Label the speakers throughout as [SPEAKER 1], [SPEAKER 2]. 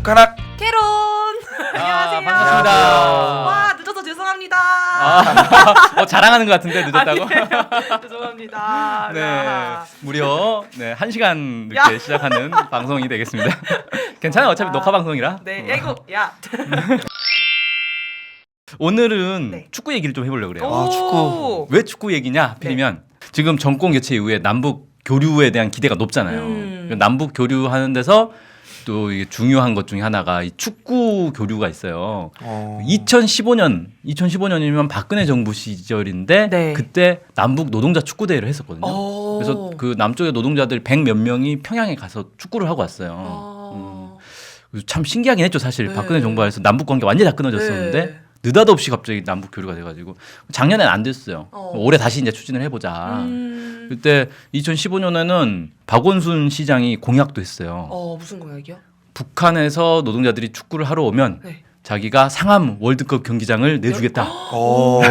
[SPEAKER 1] 북한학
[SPEAKER 2] 캐론. 안녕하세요.
[SPEAKER 3] 반갑습니다.
[SPEAKER 2] 와 늦어서 죄송합니다.
[SPEAKER 3] 자랑하는 것 같은데 늦었다고?
[SPEAKER 2] 아니에요. 죄송합니다.
[SPEAKER 3] 네,
[SPEAKER 2] 야.
[SPEAKER 3] 무려 1시간 늦게
[SPEAKER 2] 야.
[SPEAKER 3] 시작하는 방송이 되겠습니다. 괜찮아요. 어차피 녹화 방송이라.
[SPEAKER 2] 네, 야, 이거 야.
[SPEAKER 3] 오늘은
[SPEAKER 2] 네.
[SPEAKER 3] 축구 얘기를 좀 해보려고 그래요.
[SPEAKER 1] 아, 축구.
[SPEAKER 3] 왜 축구 얘기냐 하필이면 지금 정권 교체 이후에 남북 교류에 대한 기대가 높잖아요. 남북 교류하는 데서 또 이게 중요한 것 중에 하나가 이 축구 교류가 있어요. 2015년이면 박근혜 정부 시절인데
[SPEAKER 2] 네.
[SPEAKER 3] 그때 남북 노동자 축구 대회를 했었거든요.
[SPEAKER 2] 오.
[SPEAKER 3] 그래서 그 남쪽의 노동자들 100 몇 명이 평양에 가서 축구를 하고 왔어요. 그래서 참 신기하긴 했죠, 사실.
[SPEAKER 2] 네.
[SPEAKER 3] 박근혜 정부 안에서 남북 관계 완전히 다 끊어졌었는데
[SPEAKER 2] 네.
[SPEAKER 3] 느닷없이 갑자기 남북 교류가 돼가지고 작년엔 안 됐어요. 올해 다시 이제 추진을 해보자. 그때 2015년에는 박원순 시장이 공약도 했어요.
[SPEAKER 2] 무슨 공약이요?
[SPEAKER 3] 북한에서 노동자들이 축구를 하러 오면
[SPEAKER 2] 네.
[SPEAKER 3] 자기가 상암 월드컵 경기장을 내주겠다.
[SPEAKER 2] 오.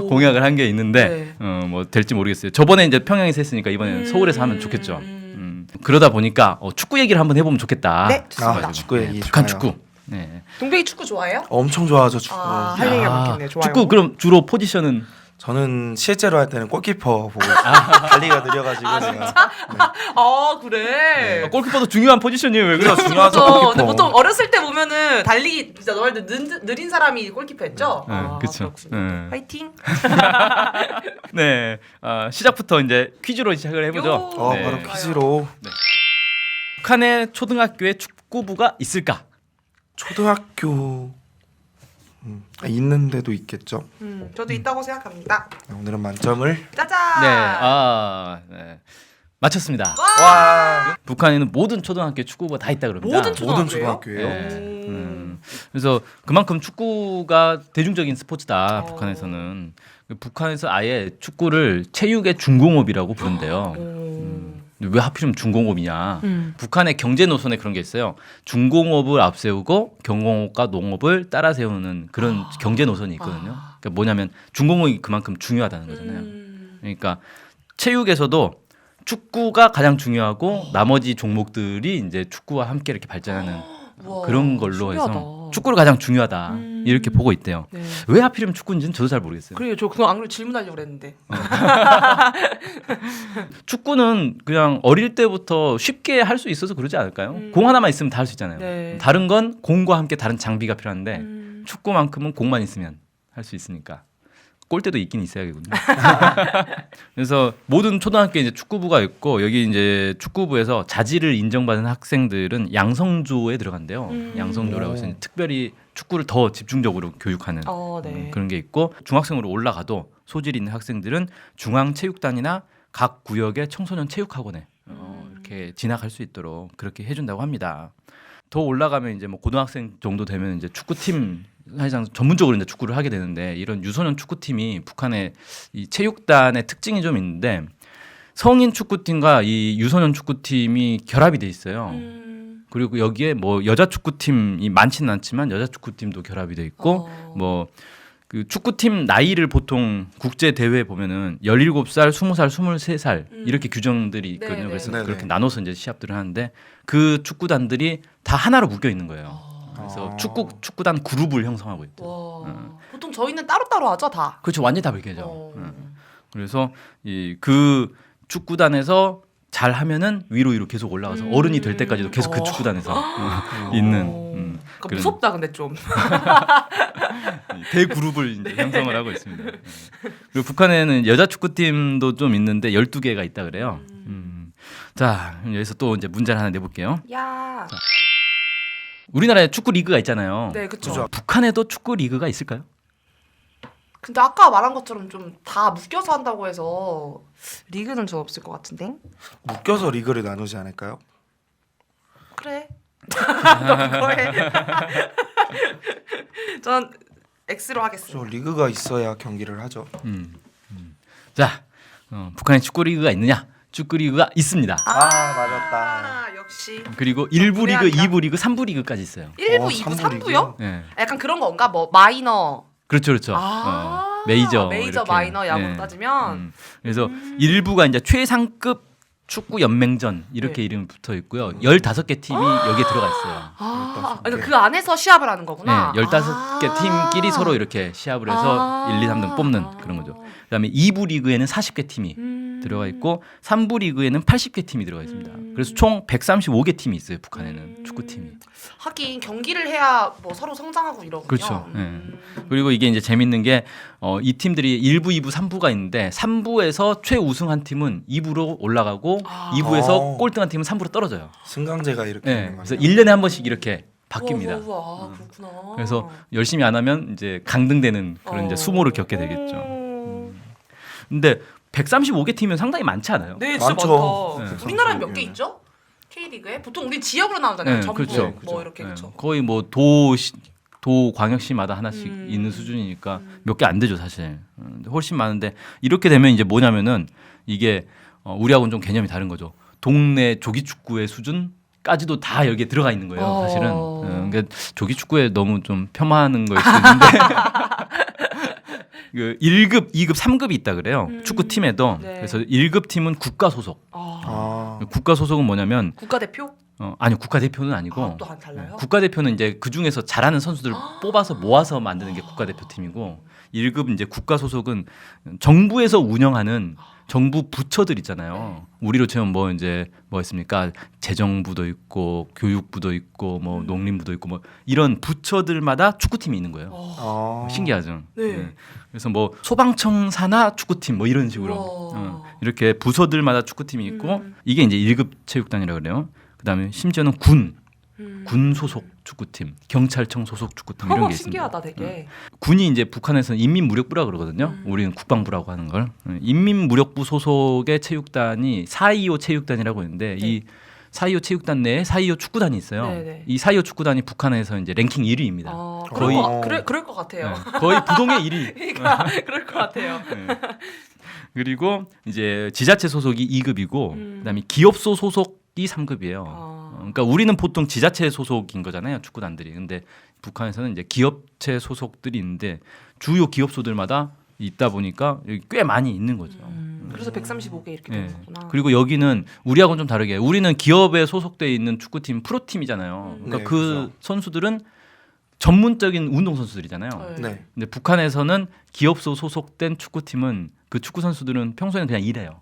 [SPEAKER 3] 공약을 한 게 있는데
[SPEAKER 2] 네.
[SPEAKER 3] 뭐 될지 모르겠어요. 저번에 이제 평양에서 했으니까 이번에는 서울에서 하면 좋겠죠. 그러다 보니까 축구 얘기를 한번 해보면 좋겠다.
[SPEAKER 2] 네, 좋습니다.
[SPEAKER 1] 축구 얘기
[SPEAKER 3] 북한
[SPEAKER 1] 좋아요.
[SPEAKER 3] 축구. 네.
[SPEAKER 2] 동백이 축구 좋아해요?
[SPEAKER 1] 엄청 좋아하죠 축구.
[SPEAKER 2] 할 얘기가 많겠네. 좋아요.
[SPEAKER 3] 축구 그럼 주로 포지션은
[SPEAKER 1] 저는 실제로 할 때는 골키퍼 보고 달리기가 느려가지고 제가
[SPEAKER 2] 그래.
[SPEAKER 3] 골키퍼도 중요한 포지션이에요. 왜 그래?
[SPEAKER 1] 그래서 중요하죠
[SPEAKER 2] 그렇죠. 근데
[SPEAKER 1] 골키퍼.
[SPEAKER 2] 보통 어렸을 때 보면은 달리기 진짜 너 말대로 느린 사람이 골키퍼였죠?
[SPEAKER 3] 네, 그쵸.
[SPEAKER 2] 그렇군요.
[SPEAKER 3] 네.
[SPEAKER 2] 파이팅.
[SPEAKER 3] 네, 시작부터 이제 퀴즈로 시작을 해보죠.
[SPEAKER 2] 요.
[SPEAKER 3] 네.
[SPEAKER 1] 바로 퀴즈로
[SPEAKER 3] 북한의 초등학교에 축구부가 있을까?
[SPEAKER 1] 초등학교 있는 데도 있겠죠.
[SPEAKER 2] 저도 있다고 생각합니다.
[SPEAKER 1] 오늘은 만점을
[SPEAKER 2] 짜잔.
[SPEAKER 3] 네, 맞췄습니다.
[SPEAKER 1] 와
[SPEAKER 3] 북한에는 모든 초등학교 축구부가 다 있다 그럽니다.
[SPEAKER 2] 모든
[SPEAKER 1] 모든
[SPEAKER 2] 초등학교예요?
[SPEAKER 1] 초등학교예요.
[SPEAKER 3] 네. 그래서 그만큼 축구가 대중적인 스포츠다. 북한에서는 북한에서 아예 축구를 체육의 중공업이라고 부른대요. 왜 하필이면 중공업이냐? 북한의 경제 노선에 그런 게 있어요. 중공업을 앞세우고 경공업과 농업을 따라 세우는 그런 경제 노선이 있거든요. 그러니까 뭐냐면 중공업이 그만큼 중요하다는 거잖아요. 그러니까 체육에서도 축구가 가장 중요하고 나머지 종목들이 이제 축구와 함께 이렇게 발전하는
[SPEAKER 2] 우와,
[SPEAKER 3] 그런 걸로
[SPEAKER 2] 신기하다.
[SPEAKER 3] 해서 축구를 가장 중요하다 이렇게 보고 있대요.
[SPEAKER 2] 네.
[SPEAKER 3] 왜 하필이면 축구인지는 저도 잘 모르겠어요.
[SPEAKER 2] 그래요. 저 그거 안 그래도 질문하려고 그랬는데.
[SPEAKER 3] 축구는 그냥 어릴 때부터 쉽게 할 수 있어서 그러지 않을까요? 공 하나만 있으면 다 할 수 있잖아요.
[SPEAKER 2] 네.
[SPEAKER 3] 다른 건 공과 함께 다른 장비가 필요한데 축구만큼은 공만 있으면 할 수 있으니까 골대도 있긴 있어야겠군요. 그래서 모든 초등학교에 이제 축구부가 있고 여기 이제 축구부에서 자질을 인정받은 학생들은 양성조에 들어간대요. 양성조라고 해서 이제 특별히 축구를 더 집중적으로 교육하는
[SPEAKER 2] 네.
[SPEAKER 3] 그런 게 있고 중학생으로 올라가도 소질 있는 학생들은 중앙체육단이나 각 구역의 청소년 체육학원에 이렇게 진학할 수 있도록 그렇게 해준다고 합니다. 더 올라가면 이제 뭐 고등학생 정도 되면 이제 축구팀 사실상 전문적으로 이제 축구를 하게 되는데 이런 유소년 축구팀이 북한의 이 체육단의 특징이 좀 있는데 성인 축구팀과 이 유소년 축구팀이 결합이 돼 있어요. 그리고 여기에 뭐 여자 축구팀이 많지는 않지만 여자 축구팀도 결합이 돼 있고 뭐 그 축구팀 나이를 보통 국제 대회 보면은 17살, 20살, 23살 이렇게 규정들이 있거든요.
[SPEAKER 2] 네네.
[SPEAKER 3] 그래서
[SPEAKER 1] 네네.
[SPEAKER 3] 그렇게 나눠서 이제 시합들을 하는데 그 축구단들이 다 하나로 묶여 있는 거예요. 그래서 축구단 그룹을 형성하고 있대요.
[SPEAKER 2] 와. 보통 저희는 따로따로 하죠, 다.
[SPEAKER 3] 그렇죠. 완전히 다 별개죠. 그래서 그 축구단에서 잘 하면은 위로 계속 올라가서 어른이 될 때까지도 계속 그 축구단에서 있는
[SPEAKER 2] 그러니까 무섭다 근데 좀.
[SPEAKER 3] 대그룹을 이제 형성을 하고 있습니다. 그리고 북한에는 여자 축구팀도 좀 있는데 12개가 있다 그래요. 자, 여기서 또 이제 문제를 하나 내볼게요.
[SPEAKER 2] 야.
[SPEAKER 3] 우리나라에 축구 리그가 있잖아요.
[SPEAKER 2] 네, 그렇죠.
[SPEAKER 1] 그죠.
[SPEAKER 3] 북한에도 축구 리그가 있을까요?
[SPEAKER 2] 근데 아까 말한 것처럼 좀 다 묶여서 한다고 해서 리그는 좀 없을 것 같은데.
[SPEAKER 1] 묶여서 리그를 나누지 않을까요?
[SPEAKER 2] 그래. 너 그거 해. 전 X로
[SPEAKER 1] 저
[SPEAKER 2] 하겠습니다.
[SPEAKER 1] 리그가 있어야 경기를 하죠.
[SPEAKER 3] 자, 북한에 축구 리그가 있느냐? 축구 리그가 있습니다.
[SPEAKER 1] 맞았다.
[SPEAKER 2] 역시.
[SPEAKER 3] 그리고 1부 리그,
[SPEAKER 2] 무례하다.
[SPEAKER 3] 2부 리그, 3부 리그까지 있어요.
[SPEAKER 2] 1부, 2부,
[SPEAKER 1] 삼부 리그?
[SPEAKER 2] 3부요?
[SPEAKER 3] 네.
[SPEAKER 2] 약간 그런 건가? 뭐 마이너.
[SPEAKER 3] 그렇죠. 메이저
[SPEAKER 2] 메이저
[SPEAKER 3] 이렇게.
[SPEAKER 2] 마이너 야구로
[SPEAKER 3] 네.
[SPEAKER 2] 따지면
[SPEAKER 3] 그래서 1부가 이제 최상급 축구 연맹전 이렇게 이름이 붙어 있고요. 15개 팀이 여기에 들어가 있어요.
[SPEAKER 2] 그러니까 그 안에서 시합을 하는 거구나.
[SPEAKER 3] 네, 15개 팀끼리 서로 이렇게 시합을 해서 1, 2, 3등 뽑는 그런 거죠. 그다음에 2부 리그에는 40개 팀이 들어가 있고 3부 리그에는 80개 팀이 들어가 있습니다. 그래서 총 135개 팀이 있어요. 북한에는 축구팀이.
[SPEAKER 2] 하긴 경기를 해야 뭐 서로 성장하고 이러군요.
[SPEAKER 3] 그렇죠. 그리고 이게 이제 재밌는 게 이 팀들이 1부, 2부, 3부가 있는데 3부에서 최우승한 팀은 2부로 올라가고 2부에서 꼴등한 팀은 3부로 떨어져요.
[SPEAKER 1] 승강제가 이렇게
[SPEAKER 3] 네,
[SPEAKER 1] 있는
[SPEAKER 3] 그래서
[SPEAKER 1] 거예요.
[SPEAKER 3] 1년에 한 번씩 이렇게 바뀝니다.
[SPEAKER 2] 우와, 그렇구나.
[SPEAKER 3] 그래서 열심히 안 하면 이제 강등되는 그런 이제 수모를 겪게 되겠죠. 근데 135개 팀이면 상당히 많지 않아요?
[SPEAKER 2] 네, 진짜
[SPEAKER 1] 많죠.
[SPEAKER 2] 많다.
[SPEAKER 3] 네.
[SPEAKER 2] 우리나라는 몇 개 있죠? K리그에? 보통 우리 지역으로 나오잖아요.
[SPEAKER 3] 네,
[SPEAKER 2] 전북
[SPEAKER 3] 그렇죠.
[SPEAKER 2] 뭐 이렇게 그렇죠.
[SPEAKER 3] 거의 뭐 도 광역시마다 하나씩 있는 수준이니까 몇 개 안 되죠 사실. 근데 훨씬 많은데 이렇게 되면 이제 뭐냐면은 이게 우리하고는 좀 개념이 다른 거죠. 동네 조기 축구의 수준까지도 다 여기에 들어가 있는 거예요. 사실은. 그러니까 조기 축구에 너무 좀 폄하하는 거일 수도 있는데. 그 1급, 2급, 3급이 있다 그래요. 축구팀에도.
[SPEAKER 2] 네.
[SPEAKER 3] 그래서 1급 팀은 국가 소속. 국가 소속은 뭐냐면
[SPEAKER 2] 국가대표?
[SPEAKER 3] 아니 국가대표는 아니고
[SPEAKER 2] 또 달라요?
[SPEAKER 3] 국가대표는 이제 그 중에서 잘하는 선수들을 뽑아서 모아서 만드는 게 국가대표팀이고 1급 이제 국가 소속은 정부에서 운영하는 정부 부처들 있잖아요. 우리로 치면 뭐 이제 뭐 있습니까? 재정부도 있고 교육부도 있고 뭐 농림부도 있고 뭐 이런 부처들마다 축구팀이 있는 거예요. 신기하죠.
[SPEAKER 2] 네.
[SPEAKER 3] 그래서 뭐 소방청 산하 축구팀 뭐 이런 식으로 이렇게 부서들마다 축구팀이 있고 이게 이제 1급 체육단이라고 그래요. 그다음에 심지어는 군 소속 축구팀, 경찰청 소속 축구팀 이런 게 있습니다.
[SPEAKER 2] 신기하다, 되게.
[SPEAKER 3] 군이 이제 북한에서는 인민무력부라 그러거든요. 우리는 국방부라고 하는 걸. 인민무력부 소속의 체육단이 425 체육단이라고 있는데 이 425 체육단 내에 425 축구단이 있어요.
[SPEAKER 2] 네네.
[SPEAKER 3] 이 425 축구단이 북한에서 이제 랭킹 1위입니다.
[SPEAKER 2] 거의
[SPEAKER 1] 거의-
[SPEAKER 2] 그럴 것 같아요.
[SPEAKER 3] 거의 부동의 1위.
[SPEAKER 2] 그러니까 그럴 것 같아요.
[SPEAKER 3] 그리고 이제 지자체 소속이 2급이고 그다음에 기업소 소속이 3급이에요. 그러니까 우리는 보통 지자체 소속인 거잖아요, 축구단들이. 근데 북한에서는 이제 기업체 소속들이 있는데 주요 기업소들마다 있다 보니까 여기 꽤 많이 있는 거죠.
[SPEAKER 2] 그래서 135개 이렇게
[SPEAKER 3] 네.
[SPEAKER 2] 되는 거구나.
[SPEAKER 3] 그리고 여기는 우리하고는 좀 다르게 우리는 기업에 소속돼 있는 축구팀 프로팀이잖아요. 그러니까
[SPEAKER 1] 네,
[SPEAKER 3] 그
[SPEAKER 1] 그렇죠.
[SPEAKER 3] 선수들은 전문적인 운동 선수들이잖아요.
[SPEAKER 1] 네.
[SPEAKER 3] 근데 북한에서는 기업소 소속된 축구팀은 그 축구 선수들은 평소에는 그냥 일해요.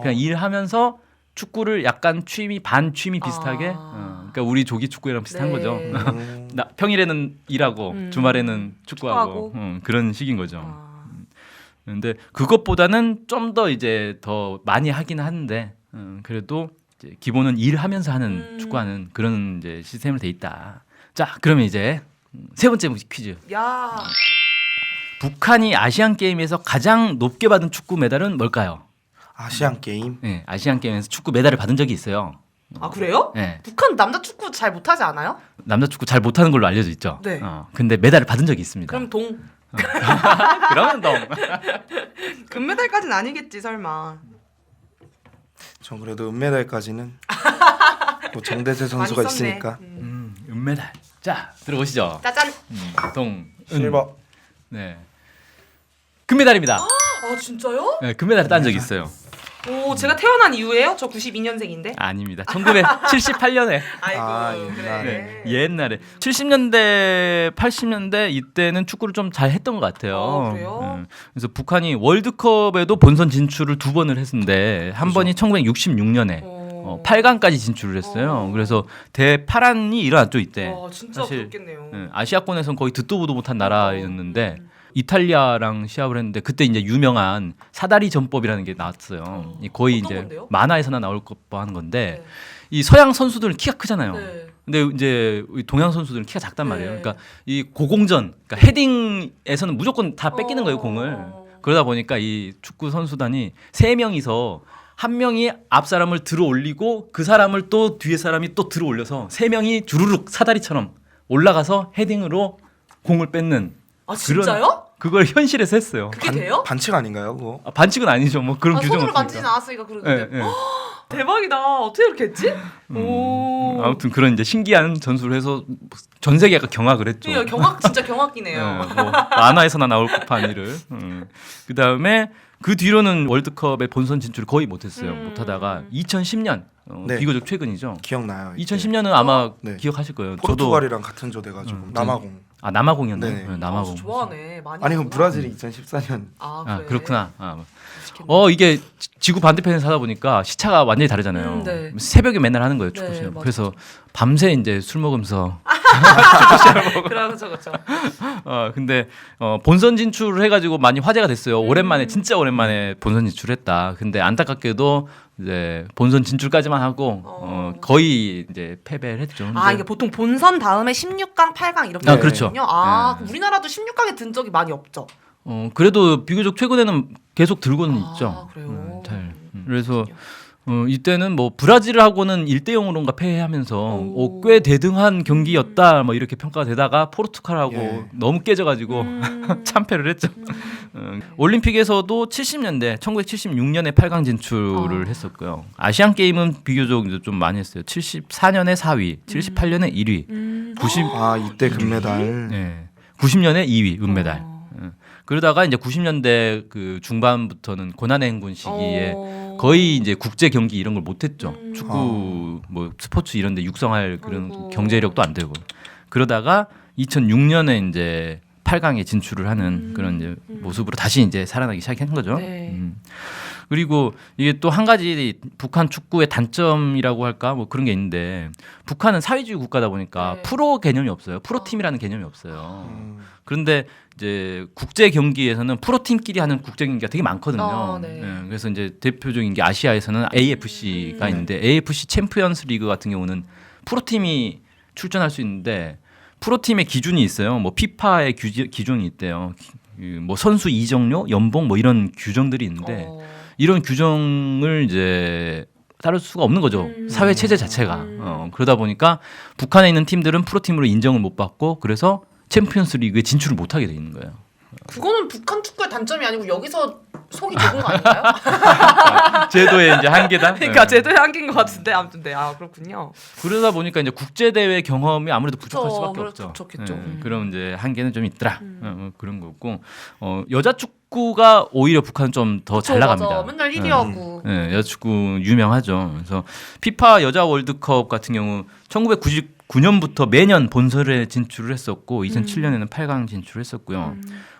[SPEAKER 3] 그냥 일하면서 축구를 약간 취미 반 취미 비슷하게. 그러니까 우리 조기 축구랑 비슷한
[SPEAKER 2] 네.
[SPEAKER 3] 거죠. 평일에는 일하고 주말에는 축구하고 그런 식인 거죠. 근데 그것보다는 좀 더 이제 더 많이 하긴 하는데 그래도 이제 기본은 일하면서 하는 축구하는 그런 이제 시스템으로 돼 있다. 자, 그러면 이제 세 번째 퀴즈.
[SPEAKER 2] 야,
[SPEAKER 3] 북한이 아시안 게임에서 가장 높게 받은 축구 메달은 뭘까요?
[SPEAKER 1] 아시안 게임.
[SPEAKER 3] 네, 아시안 게임에서 축구 메달을 받은 적이 있어요.
[SPEAKER 2] 그래요?
[SPEAKER 3] 네,
[SPEAKER 2] 북한 남자 축구 잘 못하지 않아요?
[SPEAKER 3] 남자 축구 잘 못하는 걸로 알려져 있죠.
[SPEAKER 2] 네.
[SPEAKER 3] 근데 메달을 받은 적이 있습니다.
[SPEAKER 2] 그럼 동
[SPEAKER 3] 그러면 너
[SPEAKER 2] 금메달까지는 아니겠지 설마.
[SPEAKER 1] 전 그래도 은메달까지는 뭐 정대세 선수가
[SPEAKER 2] 많이 썼네.
[SPEAKER 1] 있으니까.
[SPEAKER 3] 은메달. 자, 들어보시죠.
[SPEAKER 2] 짜잔.
[SPEAKER 3] 동,
[SPEAKER 1] 실버.
[SPEAKER 3] 네, 금메달입니다.
[SPEAKER 2] 아 진짜요?
[SPEAKER 3] 네, 금메달을 딴 적이 있어요.
[SPEAKER 2] 오, 제가 태어난 이후에요? 저 92년생인데.
[SPEAKER 3] 아닙니다. 1978년에.
[SPEAKER 2] 아이고
[SPEAKER 1] 옛날에.
[SPEAKER 2] 그래.
[SPEAKER 3] 옛날에 70년대, 80년대 이때는 축구를 좀 잘 했던 것 같아요.
[SPEAKER 2] 그래요?
[SPEAKER 3] 그래서 북한이 월드컵에도 본선 진출을 2번을 했는데 한 번이 1966년에 8강까지 진출을 했어요. 그래서 대파란이 일어났죠 이때.
[SPEAKER 2] 와 진짜
[SPEAKER 3] 사실,
[SPEAKER 2] 그렇겠네요.
[SPEAKER 3] 아시아권에서는 거의 듣도 보도 못한 나라였는데 이탈리아랑 시합을 했는데 그때 이제 유명한 사다리 전법이라는 게 나왔어요. 거의
[SPEAKER 2] 어떤
[SPEAKER 3] 이제
[SPEAKER 2] 건데요?
[SPEAKER 3] 만화에서나 나올 법한 건데
[SPEAKER 2] 네.
[SPEAKER 3] 이 서양 선수들은 키가 크잖아요.
[SPEAKER 2] 네.
[SPEAKER 3] 근데 이제 우리 동양 선수들은 키가 작단 말이에요.
[SPEAKER 2] 네.
[SPEAKER 3] 그러니까 이 고공전, 그러니까 헤딩에서는 무조건 다 뺏기는 거예요 공을. 그러다 보니까 이 축구 선수단이 3명이서 한 명이 앞 사람을 들어 올리고 그 사람을 또 뒤에 사람이 또 들어 올려서 3명이 주르륵 사다리처럼 올라가서 헤딩으로 공을 뺏는.
[SPEAKER 2] 아 진짜요?
[SPEAKER 3] 그걸 현실에서 했어요.
[SPEAKER 2] 그게 돼요?
[SPEAKER 1] 반칙 아닌가요, 그거?
[SPEAKER 3] 반칙은 아니죠. 뭐 그런 규정은
[SPEAKER 2] 손으로
[SPEAKER 3] 없으니까.
[SPEAKER 2] 만지진 않았으니까 그러는데.
[SPEAKER 3] 예, 예.
[SPEAKER 2] 대박이다. 어떻게 이렇게 했지? 오.
[SPEAKER 3] 아무튼 그런 이제 신기한 전술을 해서 전 세계가 경악을 했죠.
[SPEAKER 2] 진짜 경악이네요.
[SPEAKER 3] 뭐 만화에서나 나올 법한 일을. 그 다음에 그 뒤로는 월드컵에 본선 진출을 거의 못했어요. 못하다가 2010년
[SPEAKER 1] 네.
[SPEAKER 3] 비교적 최근이죠.
[SPEAKER 1] 기억나요. 이때.
[SPEAKER 3] 2010년은 아마
[SPEAKER 1] 네.
[SPEAKER 3] 기억하실 거예요.
[SPEAKER 1] 포르투갈이랑 같은 조 돼가지고 남아공.
[SPEAKER 3] 아 남아공이었나요?
[SPEAKER 1] 네.
[SPEAKER 3] 네, 남아공.
[SPEAKER 2] 좋아하네. 많이.
[SPEAKER 1] 아니 그럼
[SPEAKER 2] 하구나.
[SPEAKER 1] 브라질이 2014년.
[SPEAKER 2] 아,
[SPEAKER 3] 아
[SPEAKER 2] 그래.
[SPEAKER 3] 그렇구나. 아.
[SPEAKER 2] 맛있겠네.
[SPEAKER 3] 이게 지구 반대편에 사다 보니까 시차가 완전히 다르잖아요.
[SPEAKER 2] 네.
[SPEAKER 3] 새벽에 맨날 하는 거예요 축구
[SPEAKER 2] 네,
[SPEAKER 3] 시합.
[SPEAKER 2] 맞아.
[SPEAKER 3] 그래서 밤새 이제 술 먹으면서
[SPEAKER 2] 그렇죠.
[SPEAKER 3] 근데 본선 진출을 해가지고 많이 화제가 됐어요. 오랜만에 진짜 오랜만에 본선 진출했다. 근데 안타깝게도 이제 본선 진출까지만 하고 거의 이제 패배를 했죠.
[SPEAKER 2] 아, 이게 보통 본선 다음에 16강, 8강 이렇게
[SPEAKER 3] 아, 그렇죠.
[SPEAKER 2] 되거든요. 아,
[SPEAKER 3] 네.
[SPEAKER 2] 그럼 우리나라도 16강에 든 적이 많이 없죠.
[SPEAKER 3] 그래도 비교적 최근에는 계속 들고는 있죠.
[SPEAKER 2] 그래요.
[SPEAKER 3] 잘. 그래서 이때는 뭐 브라질하고는 1대0으로인가 패하면서 꽤 대등한 경기였다 뭐 이렇게 평가가 되다가 포르투갈하고
[SPEAKER 1] 예.
[SPEAKER 3] 너무 깨져가지고 참패를 했죠. 올림픽에서도 70년대 1976년에 8강 진출을 했었고요. 아시안 게임은 비교적 이제 좀 많이 했어요. 74년에 4위, 78년에 1위, 90
[SPEAKER 1] 아 이때 금메달.
[SPEAKER 3] 네. 90년에 2위 은메달. 그러다가 이제 90년대 그 중반부터는 고난의 행군 시기에 거의 이제 국제 경기 이런 걸 못했죠. 축구 뭐 스포츠 이런데 육성할 그런
[SPEAKER 2] 아이고.
[SPEAKER 3] 경제력도 안 되고 그러다가 2006년에 이제 8강에 진출을 하는 그런 이제 모습으로 다시 이제 살아나기 시작한 거죠.
[SPEAKER 2] 네.
[SPEAKER 3] 그리고 이게 또 한 가지 북한 축구의 단점이라고 할까 뭐 그런 게 있는데 북한은 사회주의 국가다 보니까
[SPEAKER 2] 네.
[SPEAKER 3] 프로 개념이 없어요. 프로 팀이라는 개념이 없어요. 그런데 이제 국제 경기에서는 프로 팀끼리 하는 국제 경기가 되게 많거든요.
[SPEAKER 2] 네.
[SPEAKER 3] 그래서 이제 대표적인 게 아시아에서는 AFC가 있는데 AFC 챔피언스 리그 같은 경우는 프로 팀이 출전할 수 있는데 프로 팀의 기준이 있어요. 뭐 피파의 기준이 있대요. 뭐 선수 이적료, 연봉 뭐 이런 규정들이 있는데 이런 규정을 이제 따를 수가 없는 거죠. 사회 체제 자체가. 그러다 보니까 북한에 있는 팀들은 프로팀으로 인정을 못 받고 그래서 챔피언스 리그에 진출을 못 하게 돼 있는 거예요.
[SPEAKER 2] 그거는 북한 축구의 단점이 아니고 여기서 속이 좁은 거 아닌가요?
[SPEAKER 3] 제도의 이제 한계다.
[SPEAKER 2] 그러니까 제도의 한계인 것 같은데 아무튼 네, 그렇군요.
[SPEAKER 3] 그러다 보니까 이제 국제 대회 경험이 아무래도 부족할
[SPEAKER 2] 그쵸,
[SPEAKER 3] 수밖에
[SPEAKER 2] 아무래도
[SPEAKER 3] 없죠.
[SPEAKER 2] 부족했죠.
[SPEAKER 3] 그런 이제 한계는 좀 있더라. 그런 거고 여자 축구가 오히려 북한은 좀 더 잘 나갑니다.
[SPEAKER 2] 맞아. 맨날 1위하고.
[SPEAKER 3] 네, 여자 축구 유명하죠. 그래서 피파 여자 월드컵 같은 경우 1999년부터 매년 본선에 진출을 했었고 2007년에는 8강 진출했었고요.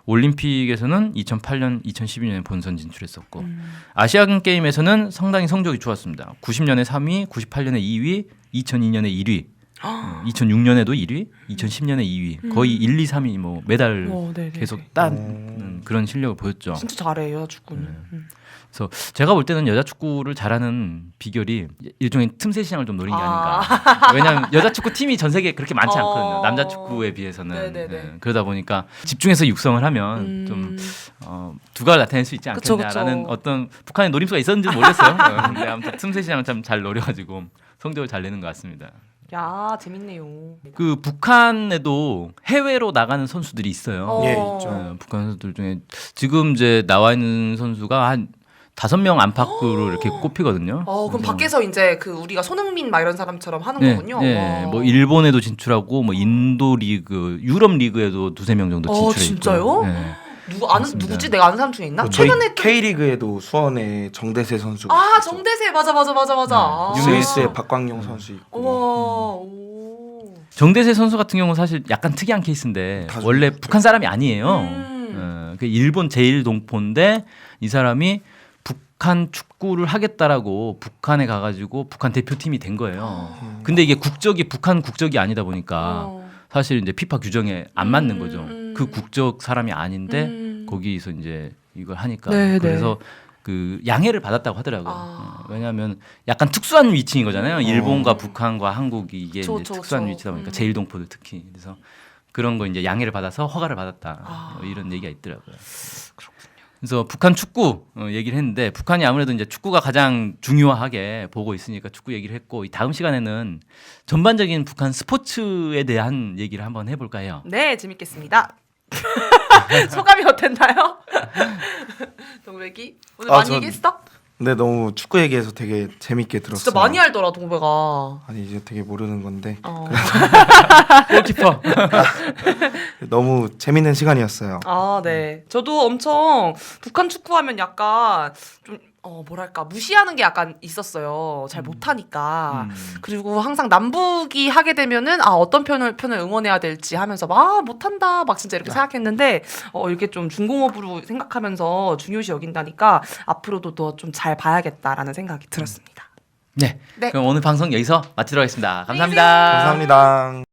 [SPEAKER 3] 올림픽에서는 2008년, 2012년에 본선 진출했었고 아시안 게임에서는 상당히 성적이 좋았습니다. 90년에 3위, 98년에 2위, 2002년에 1위, 2006년에도 1위, 2010년에 2위. 거의 1, 2, 3위 뭐 메달
[SPEAKER 2] 네네.
[SPEAKER 3] 계속 딴 그런 실력을 보였죠.
[SPEAKER 2] 진짜 잘해 여자 축구는.
[SPEAKER 3] 그래서 제가 볼 때는 여자 축구를 잘하는 비결이 일종의 틈새 시장을 좀 노린 게 아닌가. 왜냐하면 여자 축구 팀이 전 세계에 그렇게 많지 않거든요. 남자 축구에 비해서는.
[SPEAKER 2] 네네네.
[SPEAKER 3] 그러다 보니까 집중해서 육성을 하면 좀 두각을 나타낼 수 있지
[SPEAKER 2] 그쵸,
[SPEAKER 3] 않겠냐라는
[SPEAKER 2] 그쵸.
[SPEAKER 3] 어떤 북한의 노림수가 있었는지 모르겠어요. 근데 아무튼 틈새 시장을 참 잘 노려가지고 성적을 잘 내는 것 같습니다.
[SPEAKER 2] 야 재밌네요.
[SPEAKER 3] 그 북한에도 해외로 나가는 선수들이 있어요.
[SPEAKER 1] 예, 있죠.
[SPEAKER 3] 북한 선수들 중에 지금 이제 나와 있는 선수가 한 5명 안팎으로 이렇게 꼽히거든요.
[SPEAKER 2] 그럼 밖에서 이제 그 우리가 손흥민 막 이런 사람처럼 하는 거군요.
[SPEAKER 3] 네,
[SPEAKER 2] 와.
[SPEAKER 3] 뭐 일본에도 진출하고 뭐 인도 리그, 유럽 리그에도 2-3명 정도 진출해
[SPEAKER 2] 진짜요?
[SPEAKER 3] 있고요. 네.
[SPEAKER 2] 누구지? 내가 아는 사람 중에 있나?
[SPEAKER 1] 뭐 저희
[SPEAKER 2] 최근에 또
[SPEAKER 1] K리그에도 수원의 정대세 선수.
[SPEAKER 2] 정대세 맞아.
[SPEAKER 1] 스위스의 박광용 선수 있고.
[SPEAKER 2] 오.
[SPEAKER 3] 정대세 선수 같은 경우는 사실 약간 특이한 케이스인데
[SPEAKER 1] 다
[SPEAKER 3] 원래
[SPEAKER 1] 좋았죠.
[SPEAKER 3] 북한 사람이 아니에요. 그 일본 제1동포인데 이 사람이 북한 축구를 하겠다라고 북한에 가가지고 북한 대표팀이 된 거예요. 근데 이게 국적이 북한 국적이 아니다 보니까 사실 이제 피파 규정에 안 맞는 거죠. 그 국적 사람이 아닌데 거기서 이제 이걸 하니까
[SPEAKER 2] 네,
[SPEAKER 3] 그래서 그 양해를 받았다고 하더라고요. 왜냐하면 약간 특수한 위치인 거잖아요. 일본과 북한과 한국이 이게 이제 특수한 위치다 보니까 제1동포들 특히 그래서 그런 거 이제 양해를 받아서 허가를 받았다 뭐 이런 얘기가 있더라고요. 그래서 북한 축구 얘기를 했는데 북한이 아무래도 이제 축구가 가장 중요하게 보고 있으니까 축구 얘기를 했고 이 다음 시간에는 전반적인 북한 스포츠에 대한 얘기를 한번 해볼까 해요.
[SPEAKER 2] 네, 재밌겠습니다. 소감이 어땠나요? 동백이 오늘 많이
[SPEAKER 1] 전-
[SPEAKER 2] 얘기했어?
[SPEAKER 1] 근데 너무 축구 얘기해서 되게 재밌게 들었어요.
[SPEAKER 2] 진짜 많이 알더라 동배가.
[SPEAKER 1] 아니 이제 되게 모르는 건데
[SPEAKER 3] 골키퍼.
[SPEAKER 1] 너무 재밌는 시간이었어요.
[SPEAKER 2] 아, 네. 저도 엄청 북한 축구하면 약간 좀 뭐랄까 무시하는 게 약간 있었어요. 잘 못하니까. 그리고 항상 남북이 하게 되면은 어떤 편을 응원해야 될지 하면서 막 못한다 막 진짜 이렇게 생각했는데 이렇게 좀 중공업으로 생각하면서 중요시 여긴다니까 앞으로도 더 좀 잘 봐야겠다라는 생각이 들었습니다.
[SPEAKER 3] 네.
[SPEAKER 2] 네.
[SPEAKER 3] 그럼 오늘 방송 여기서 마치도록 하겠습니다. 감사합니다.
[SPEAKER 1] 감사합니다.